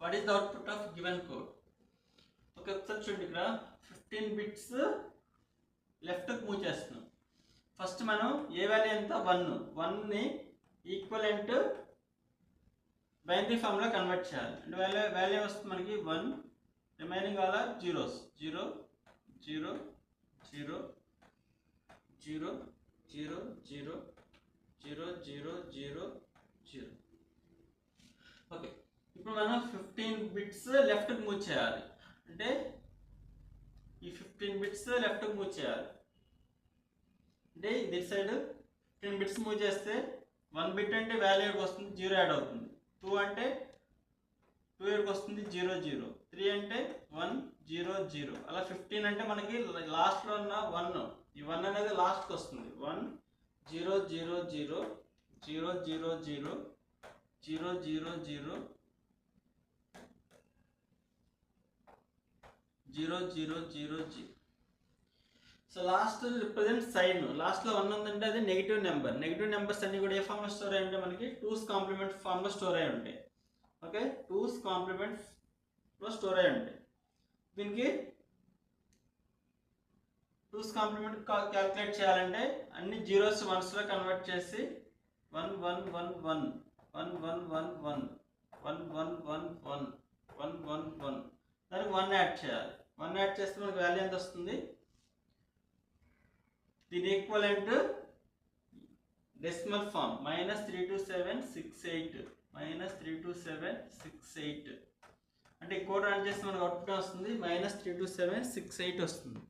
What is the output of given code. Okay, ఒకసారి చూడండి, ఇక్కడ 15 బిట్స్ లెఫ్ట్కి మూవ్ చేస్తున్నాం. ఫస్ట్ మనం ఏ వాల్యూ ఎంత 1ని ఈక్వలెంట్ బైనరీ ఫామ్లో కన్వర్ట్ చేయాలి. అంటే వాల్యూ వస్తుంది మనకి 1, remaining all are zeros. 0 0 0 0 0 0 0 0 0 0. Okay, ఇప్పుడు మనం 15 బిట్స్ లెఫ్ట్కి మూవ్ చేయాలి. అంటే ఈ 15 బిట్స్ లెఫ్ట్కి మూవ్ చేయాలి. అంటే దిస్ సైడ్ 15 బిట్స్ మూవ్ చేస్తే 1 బిట్ అంటే వాల్యూ వస్తుంది 0 యాడ్ అవుతుంది. 2 అంటే 2 ఎక్కడికి వస్తుంది 0 0. 3 అంటే 1 0 0. అలా 15 అంటే మనకి లాస్ట్లో ఉన్న 1, ఈ 1 అనేది లాస్ట్కి వస్తుంది. 1 0 0 0 0 0 0 0 0 0 0 0 0 0. So last represent sign. లాస్ట్లో 1 ఉందంటే అది నెగిటివ్ నెంబర్. నెగిటివ్ నెంబర్స్ అన్ని కూడా ఏ ఫామ్లో స్టోర్ అయ్యి ఉంటాయి మనకి 2's కాంప్లిమెంట్ ఫామ్లో స్టోర్ అయ్యి ఉంటాయి. ఓకే, 2's కాంప్లిమెంట్లో స్టోర్ అయ్యి ఉంటాయి. దీనికి 2's కాంప్లిమెంట్ క్యాల్కులేట్ చేయాలంటే అన్ని జీరోస్ వన్స్లో కన్వర్ట్ చేసి 1 1 1 1 1 1 1 1 1 1 1 1 1 1 1 దానికి 1 యాడ్ చేయాలి. 1 యాడ్ చేస్తే మనకి వాల్యూ ఎంత వస్తుంది? దీని ఈక్వలెంట్ డెసిమల్ ఫామ్ -32768 -32768. అంటే ఈ కోడ్ రన్ చేస్తే మనకు అవుట్పుట్ వస్తుంది -32768 వస్తుంది.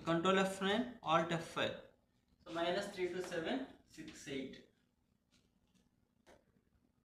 Control F9, Alt F5. So -32768.